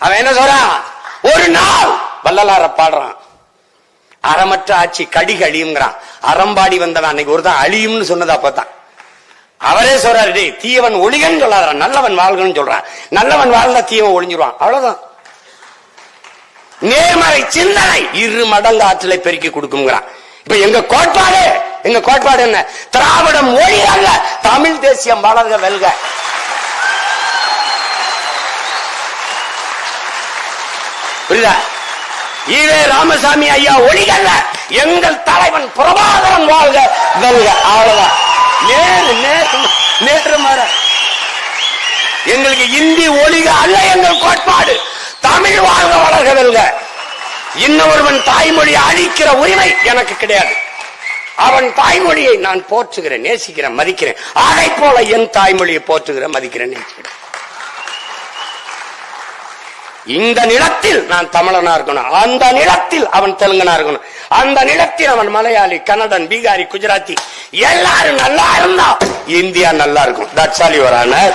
அவன் என்ன சொல்றான்? ஒரு நாள் வள்ளலார பாடுறான், அறமற்ற ஆட்சி கடிகு அழியுங்கிறான். அறம்பாடி வந்தவன் அன்னைக்கு ஒருதான் அழியும்னு சொன்னதா பார்த்தா அவரே சொல்றாரு, தீயவன் ஒழிகன்னு சொல்லாத, நல்லவன் வாழ்கன்னு சொல்றான். நல்லவன் வாழ்ந்தா தீயவன் ஒழிஞ்சிருவான், அவ்வளவுதான். நேர்மறை சிந்தனை 2 மடங்கு ஆற்றலை பெருக்கி கொடுக்குங்கிறான். இப்ப எங்க கோட்பாடு என்ன? திராவிடம் ஒழி அல்ல, தமிழ் தேசியம் வளர்க வெல்க. புரியுதா? ஈவே ராமசாமி ஐயா ஒழிகல்ல, எங்கள் தலைவன் பிரபாகரன் வாழ்க வெல்க, அவ்வளவுதான். நேற்று மாற எங்களுக்கு இந்தி ஒழிக அல்ல எங்கள் கோட்பாடு, தமிழ் வாழ்க வளர்க வெல்க. இன்னொருவன் தாய்மொழியை அழிக்கிற உரிமை எனக்கு கிடையாது. அவன் தாய்மொழியை நான் போற்றுகிறேன், நேசிக்கிறேன், மதிக்கிறேன். அதை போல என் தாய்மொழியை போற்றுகிறேன், மதிக்கிறேன், நேசிக்கிறேன். இந்த நிலத்தில் நான் தமிழனா இருக்கணும், அந்த நிலத்தில் அவன் தெலுங்கனா இருக்கணும், அந்த நிலத்தில் அவன் மலையாளி, கன்னடன், பீகாரி, குஜராத்தி எல்லாரும் நல்லா இருந்தா இந்தியா நல்லா இருக்கும். That's all your honour.